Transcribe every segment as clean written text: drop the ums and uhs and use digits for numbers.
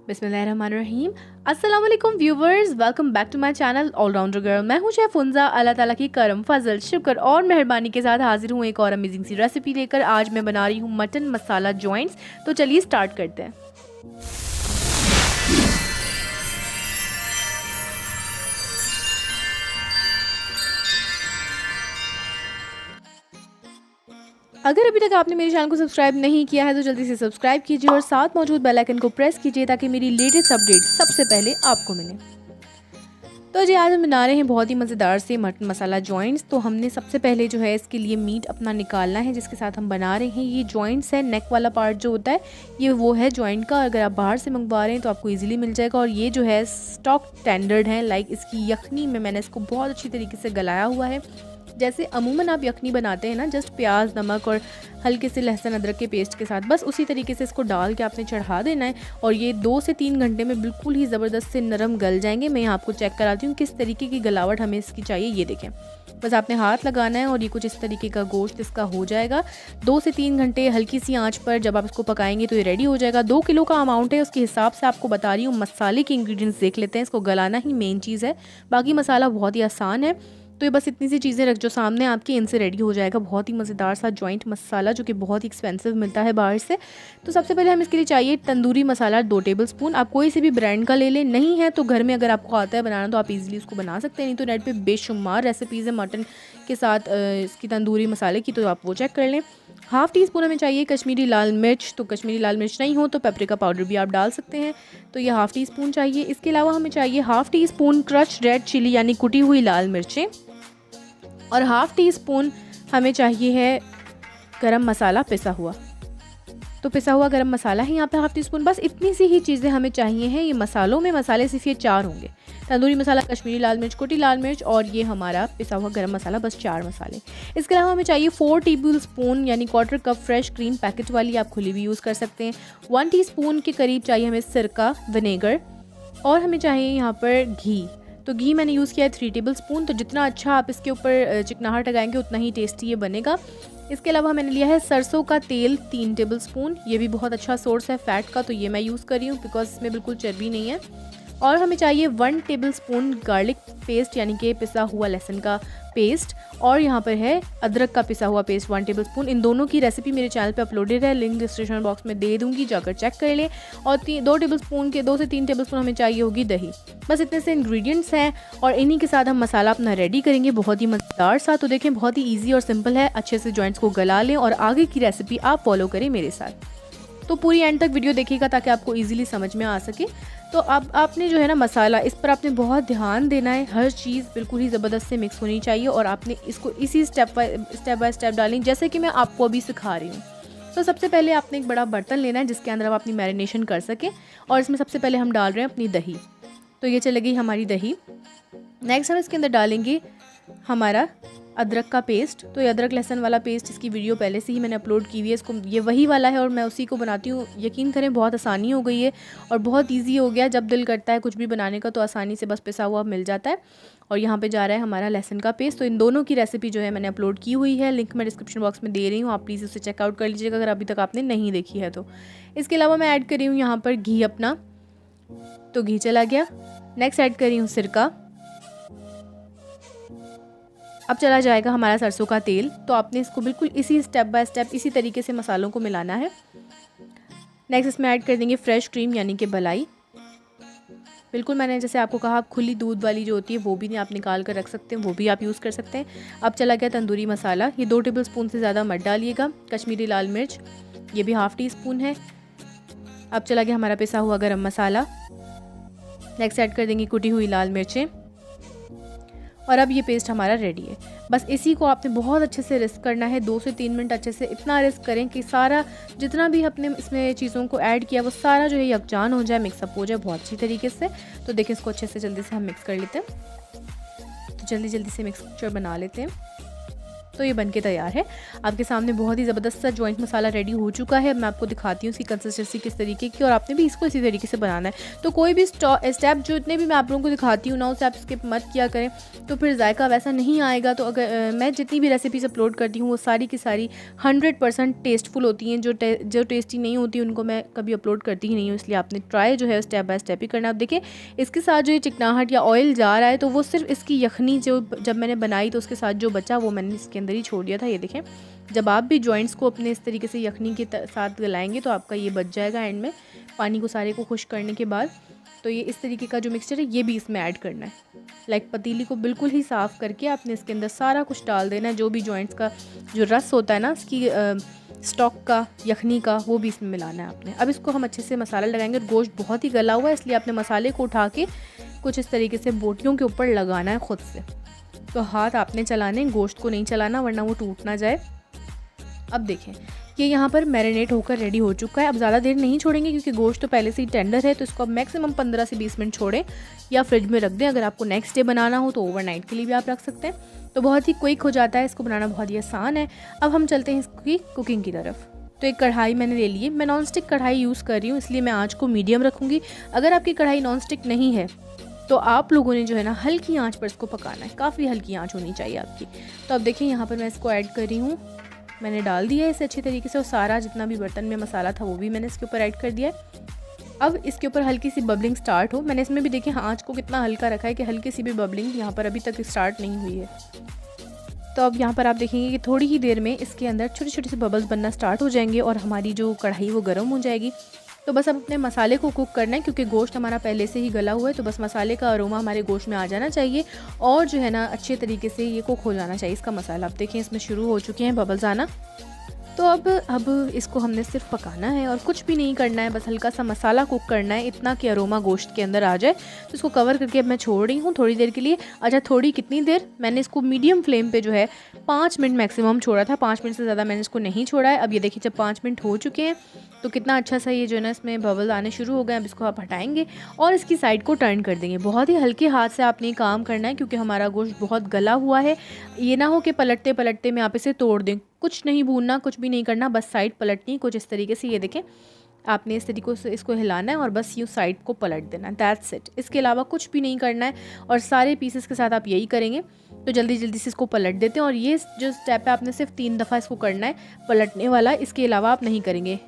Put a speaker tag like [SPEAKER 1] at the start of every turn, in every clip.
[SPEAKER 1] बिस्मिल्लाहिर्रहमानिर्रहीम। अस्सलाम वालेकुम viewers, welcome back to my channel all rounder girl. मैं हूं शेफ फुंजा। अल्लाह ताला की करम फजल शुक्र और मेहरबानी के साथ हाजिर हूं एक और अमेजिंग सी रेसिपी लेकर। आज मैं बना रही हूं मटन मसाला जॉइंट्स। तो चलिए स्टार्ट करते हैं। अगर अभी तक आपने मेरे चैनल को सब्सक्राइब नहीं किया है तो जल्दी से सब्सक्राइब कीजिए और साथ मौजूद बेल आइकन को प्रेस कीजिए ताकि मेरी लेटेस्ट अपडेट सबसे पहले आपको मिले। तो जी आज हम बना रहे हैं बहुत ही मज़ेदार से मटन मसाला जॉइंट्स। तो हमने सबसे पहले जो है इसके लिए मीट अपना निकालना है जिसके साथ हम बना रहे हैं। ये जॉइंट्स है, नेक वाला पार्ट जो होता है ये वो है जॉइंट का। अगर आप बाहर से मंगवा रहे हैं तो आपको इजीली मिल जाएगा। और ये जो है स्टॉक स्टैंडर्ड है, लाइक इसकी यखनी में मैंने इसको बहुत अच्छी तरीके से गलाया हुआ है। जैसे अमूमन आप यखनी बनाते हैं ना, जस्ट प्याज नमक और हल्के से लहसुन अदरक के पेस्ट के साथ, बस उसी तरीके से इसको डाल के आपने चढ़ा देना है। और ये 2 से 3 घंटे में बिल्कुल ही ज़बरदस्त से नरम गल जाएंगे। मैं यहाँ आपको चेक कराती हूँ किस तरीके की गलावट हमें इसकी चाहिए। ये देखें, बस आपने हाथ लगाना है और ये कुछ इस तरीके का गोश्त इसका हो जाएगा। 2 से 3 घंटे हल्की सी आंच पर जब आप इसको पकाएंगे तो ये रेडी हो जाएगा। 2 किलो का अमाउंट है, उसके हिसाब से आपको बता रही हूँ। मसाले के इंग्रेडिएंट्स देख लेते हैं। इसको गलाना ही मेन चीज़ है, बाकी मसाला बहुत ही आसान है। तो ये बस इतनी सी चीज़ें रख जो सामने आपके, इनसे रेडी हो जाएगा बहुत ही मज़ेदार सा जॉइंट मसाला जो कि बहुत ही एक्सपेंसिव मिलता है बाहर से। तो सबसे पहले हम इसके लिए चाहिए तंदूरी मसाला 2 टेबलस्पून। आप कोई से भी ब्रांड का ले लें, नहीं है तो घर में अगर आपको आता है बनाना तो आप इजीली उसको बना सकते हैं। नहीं तो नेट पे बेशुमार रेसिपीज़ है मटन के साथ इसकी तंदूरी मसाले की, तो आप वो चेक कर लें। हाफ़ टी स्पून हमें चाहिए कश्मीरी लाल मिर्च। तो कश्मीरी लाल मिर्च नहीं हो तो पेपरिका पाउडर भी आप डाल सकते हैं। तो ये हाफ़ टी स्पून चाहिए। इसके अलावा हमें चाहिए half teaspoon crush red chilli यानी कुटी हुई लाल मिर्चें। और हाफ़ टी स्पून हमें चाहिए है गरम मसाला पिसा हुआ। तो पिसा हुआ गरम मसाला है यहाँ पे हाफ़ टी स्पून। बस इतनी सी ही चीज़ें हमें चाहिए हैं। ये मसालों में मसाले सिर्फ ये 4 होंगे, तंदूरी मसाला, कश्मीरी लाल मिर्च, कुटी लाल मिर्च और ये हमारा पिसा हुआ गरम मसाला, बस 4 मसाले। इसके अलावा हमें चाहिए 4 टेबल स्पून यानी 1/4 कप फ्रेश क्रीम, पैकेट वाली, आप खुली भी यूज़ कर सकते हैं। 1 टीस्पून के करीब चाहिए हमें सिरका विनेगर। और हमें चाहिए यहाँ पर घी। तो घी मैंने यूज़ किया है 3 टेबल स्पून। तो जितना अच्छा आप इसके ऊपर चिकनाहट लगाएंगे उतना ही टेस्टी ये बनेगा। इसके अलावा मैंने लिया है सरसों का तेल 3 टेबल स्पून। ये भी बहुत अच्छा सोर्स है फ़ैट का, तो ये मैं यूज़ कर रही हूँ बिकॉज इसमें बिल्कुल चर्बी नहीं है। और हमें चाहिए 1 टेबल स्पून गार्लिक पेस्ट यानी कि पिसा हुआ लहसुन का पेस्ट। और यहाँ पर है अदरक का पिसा हुआ पेस्ट 1 टेबल स्पून। इन दोनों की रेसिपी मेरे चैनल पे अपलोडेड है, लिंक डिस्क्रिप्शन बॉक्स में दे दूँगी, जाकर चेक कर लें। और 2 से 3 टेबल स्पून हमें चाहिए होगी दही। बस इतने से इंग्रेडिएंट्स हैं और इन्हीं के साथ हम मसाला अपना रेडी करेंगे बहुत ही मज़ेदार सा। तो देखें बहुत ही ईजी और सिंपल है। अच्छे से जॉइंट्स को गला लें और आगे की रेसिपी आप फॉलो करें मेरे साथ। तो पूरी एंड तक वीडियो देखिएगा ताकि आपको इजीली समझ में आ सके। तो अब आपने जो है ना मसाला, इस पर आपने बहुत ध्यान देना है। हर चीज़ बिल्कुल ही ज़बरदस्त से मिक्स होनी चाहिए और आपने इसको इसी स्टेप बाय स्टेप डालें जैसे कि मैं आपको अभी सिखा रही हूँ। तो सबसे पहले आपने एक बड़ा बर्तन लेना है जिसके अंदर आप अपनी मैरिनेशन कर सकें। और इसमें सबसे पहले हम डाल रहे हैं अपनी दही। तो ये चलेगी हमारी दही। नेक्स्ट हम इसके अंदर डालेंगे हमारा अदरक का पेस्ट। तो ये अदरक लहसुन वाला पेस्ट, इसकी वीडियो पहले से ही मैंने अपलोड की हुई है। इसको ये वही वाला है और मैं उसी को बनाती हूँ। यकीन करें बहुत आसानी हो गई है और बहुत इजी हो गया। जब दिल करता है कुछ भी बनाने का तो आसानी से बस पिसा हुआ मिल जाता है। और यहाँ पे जा रहा है हमारा लहसुन का पेस्ट। तो इन दोनों की रेसिपी जो है मैंने अपलोड की हुई है, लिंक मैं डिस्क्रिप्शन बॉक्स में दे रही हूँ, आप प्लीज़ उसे चेकआउट कर लीजिएगा अगर अभी तक आपने नहीं देखी है तो। इसके अलावा मैं ऐड कर रही हूँ यहाँ पर घी अपना। तो घी चला गया। नेक्स्ट ऐड कर रही हूँ सिरका। अब चला जाएगा हमारा सरसों का तेल। तो आपने इसको बिल्कुल इसी स्टेप बाय स्टेप इसी तरीके से मसालों को मिलाना है। नेक्स्ट इसमें ऐड कर देंगे फ्रेश क्रीम यानी कि मलाई। बिल्कुल मैंने जैसे आपको कहा, खुली दूध वाली जो होती है वो भी आप निकाल कर रख सकते हैं, वो भी आप यूज़ कर सकते हैं। अब चला गया तंदूरी मसाला। ये 2 टेबल स्पून से ज़्यादा मत डालिएगा। कश्मीरी लाल मिर्च ये भी हाफ़ टी स्पून है। अब चला गया हमारा पिसा हुआ गरम मसाला। नेक्स्ट ऐड कर देंगे कुटी हुई लाल मिर्चें। और अब ये पेस्ट हमारा रेडी है। बस इसी को आपने बहुत अच्छे से रिस्क करना है, 2 से 3 मिनट अच्छे से इतना रिस्क करें कि सारा जितना भी अपने इसमें चीज़ों को ऐड किया वो सारा जो है यकजान हो जाए, मिक्सअप हो जाए बहुत अच्छी तरीके से। तो देखिए इसको अच्छे से जल्दी से हम मिक्स कर लेते हैं। तो जल्दी से मिक्सचर बना लेते हैं। तो ये बनके तैयार है आपके सामने। बहुत ही ज़बरदस्त सा जॉइंट मसाला रेडी हो चुका है। मैं आपको दिखाती हूँ इसकी कंसिस्टेंसी किस तरीके की, और आपने भी इसको इसी तरीके से बनाना है। तो कोई भी स्टेप जो इतने भी मैं आप लोगों को दिखाती हूँ ना, उसे आप स्किप मत किया करें, तो फिर जायका वैसा नहीं आएगा। तो अगर मैं जितनी भी रेसिपीज़ अपलोड करती हूँ वो सारी की सारी 100% टेस्टफुल होती हैं। जो टेस्टी नहीं होती उनको मैं कभी अपलोड करती ही नहीं हूँ। इसलिए आपने ट्राई जो है स्टेप बाय स्टेप ही करना। आप देखें इसके साथ जो ये चिकनाहट या ऑयल जा रहा है, तो वो सिर्फ इसकी यखनी जो जब मैंने बनाई तो उसके साथ जो बचा वो मैंने इसके अंदर ही छोड़ दिया था। ये देखें, जब आप भी जॉइंट्स को अपने इस तरीके से यखनी के साथ गलाएंगे तो आपका ये बच जाएगा एंड में। पानी को सारे को खुश करने के बाद तो ये इस तरीके का जो मिक्सचर है ये भी इसमें ऐड करना है। लाइक पतीली को बिल्कुल ही साफ़ करके आपने इसके अंदर सारा कुछ डाल देना है। जो भी जॉइंट्स का जो रस होता है ना इसकी स्टॉक का, यखनी का, वो भी इसमें मिलाना है आपने। अब इसको हम अच्छे से मसाला लगाएंगे। गोश्त बहुत ही गला हुआ है इसलिए आपने मसाले को उठा के कुछ इस तरीके से बोटियों के ऊपर लगाना है खुद से। तो हाथ आपने चलाने, गोश्त को नहीं चलाना वरना वो टूट ना जाए। अब देखें कि यहाँ पर मैरिनेट होकर रेडी हो चुका है। अब ज़्यादा देर नहीं छोड़ेंगे क्योंकि गोश्त तो पहले से ही टेंडर है, तो इसको अब मैक्सिमम 15 से 20 मिनट छोड़ें या फ्रिज में रख दें। अगर आपको नेक्स्ट डे बनाना हो तो ओवरनाइट के लिए भी आप रख सकते हैं। तो बहुत ही क्विक हो जाता है, इसको बनाना बहुत ही आसान है। अब हम चलते हैं इसकी कुकिंग की तरफ। तो एक कढ़ाई मैंने ले ली है। मैं नॉन स्टिक कढ़ाई यूज़ कर रही हूँ इसलिए मैं आँच को मीडियम रखूँगी। अगर आपकी कढ़ाई नॉन स्टिक नहीं है तो आप लोगों ने जो है ना हल्की आंच पर इसको पकाना है। काफ़ी हल्की आंच होनी चाहिए आपकी। तो अब देखिए यहाँ पर मैं इसको ऐड कर रही हूँ। मैंने डाल दिया है इसे अच्छी तरीके से, और सारा जितना भी बर्तन में मसाला था वो भी मैंने इसके ऊपर ऐड कर दिया है। अब इसके ऊपर हल्की सी बबलिंग स्टार्ट हो। मैंने इसमें भी देखिए आंच को कितना हल्का रखा है कि हल्की सी भी बबलिंग यहाँ पर अभी तक स्टार्ट नहीं हुई है। तो अब यहाँ पर आप देखेंगे कि थोड़ी ही देर में इसके अंदर छोटे छोटे से बबल्स बनना स्टार्ट हो जाएंगे और हमारी जो कढ़ाई वो गर्म हो जाएगी। तो बस अब अपने मसाले को कुक करना है क्योंकि गोश्त हमारा पहले से ही गला हुआ है। तो बस मसाले का अरोमा हमारे गोश्त में आ जाना चाहिए और जो है ना अच्छे तरीके से ये कुक हो जाना चाहिए इसका मसाला। आप देखें इसमें शुरू हो चुके हैं बबल्स आना। तो अब इसको हमने सिर्फ पकाना है और कुछ भी नहीं करना है, बस हल्का सा मसाला कुक करना है इतना कि अरोमा गोश्त के अंदर आ जाए। तो इसको कवर करके अब मैं छोड़ रही हूँ थोड़ी देर के लिए। अच्छा, थोड़ी कितनी देर, मैंने इसको मीडियम फ्लेम पे जो है 5 मिनट मैक्सिमम छोड़ा था। 5 मिनट से ज़्यादा मैंने इसको नहीं छोड़ा है। अब ये देखिए जब 5 मिनट हो चुके हैं तो कितना अच्छा सा ये जो है ना इसमें बबल आने शुरू हो गए। अब इसको आप हटाएंगे और इसकी साइड को टर्न कर देंगे। बहुत ही हल्के हाथ से आपने काम करना है क्योंकि हमारा गोश्त बहुत गला हुआ है। ये ना हो कि पलटते पलटते में आप इसे तोड़ दें। कुछ नहीं भूनना, कुछ भी नहीं करना, बस साइड पलटनी कुछ इस तरीके से। ये देखें आपने इस तरीके से इसको हिलाना है और बस यूँ साइड को पलट देना, दैट्स इट। इसके अलावा कुछ भी नहीं करना है और सारे पीसेस के साथ आप यही करेंगे। तो जल्दी जल्दी से इसको पलट देते हैं और ये जो स्टेप है आपने सिर्फ 3 दफ़ा इसको करना है पलटने वाला। इसके अलावा आप नहीं करेंगे।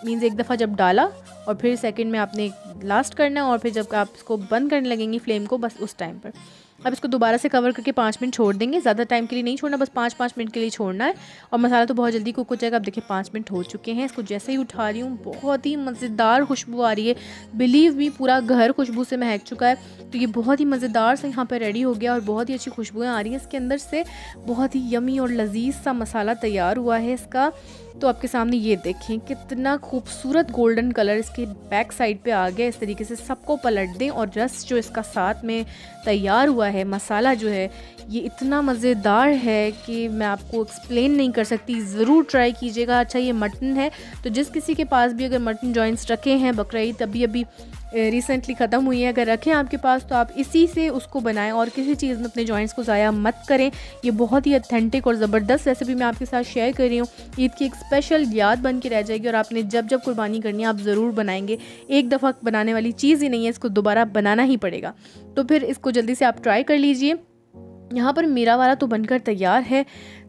[SPEAKER 1] मीन्स एक दफ़ा जब डाला और फिर सेकंड में आपने लास्ट करना है और फिर जब आप इसको बंद करने लगेंगी फ्लेम को बस उस टाइम पर। अब इसको दोबारा से कवर करके 5 मिनट छोड़ देंगे। ज़्यादा टाइम के लिए नहीं छोड़ना, बस 5-5 मिनट के लिए छोड़ना है और मसाला तो बहुत जल्दी कुक हो जाएगा। अब देखिए 5 मिनट हो चुके हैं। इसको जैसे ही उठा रही हूँ बहुत ही मज़ेदार खुशबू आ रही है। बिलीव मी, पूरा घर खुशबू से महक चुका है। तो ये बहुत ही मज़ेदार से यहाँ पर रेडी हो गया और बहुत ही अच्छी खुशबुएँ आ रही हैं इसके अंदर से। बहुत ही यमी और लजीज सा मसाला तैयार हुआ है इसका। तो आपके सामने ये देखें कितना खूबसूरत गोल्डन कलर इसके बैक साइड पे आ गया। इस तरीके से सबको पलट दें और रस जो इसका साथ में तैयार हुआ है, मसाला जो है ये इतना मज़ेदार है कि मैं आपको एक्सप्लेन नहीं कर सकती। ज़रूर ट्राई कीजिएगा। अच्छा, ये मटन है तो जिस किसी के पास भी अगर मटन जॉइंट्स रखे हैं, बकरा ईद अभी रिसेंटली ख़त्म हुई है, अगर रखें आपके पास तो आप इसी से उसको बनाएं और किसी चीज़ में अपने जॉइंट्स को ज़ाया मत करें। ये बहुत ही ऑथेंटिक और ज़बरदस्त रेसिपी मैं आपके साथ शेयर कर रही हूँ। ईद की एक स्पेशल याद बन के रह जाएगी और आपने जब जब कुर्बानी करनी है आप ज़रूर बनाएंगे। एक दफ़ा बनाने वाली चीज़ ही नहीं है, इसको दोबारा बनाना ही पड़ेगा। तो फिर इसको जल्दी से आप ट्राई कर लीजिए। यहाँ पर मेरा वाला तो बनकर तैयार है।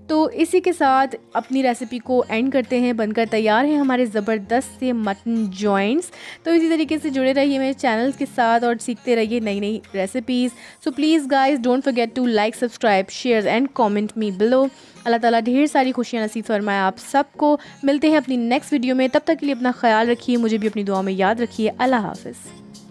[SPEAKER 1] तो इसी के साथ अपनी रेसिपी को एंड करते हैं। बनकर तैयार हैं हमारे ज़बरदस्त से मटन जॉइंट्स। तो इसी तरीके से जुड़े रहिए मेरे चैनल के साथ और सीखते रहिए नई नई recipes. So please guys don't forget to like, subscribe, share and comment me below. अल्लाह ताला ढेर सारी खुशियाँ नसीब फरमाए आप सबको। मिलते हैं अपनी नेक्स्ट वीडियो में, तब तक के लिए अपना ख्याल रखिए, मुझे भी अपनी दुआ में याद रखिए। अल्लाह हाफ़िज़।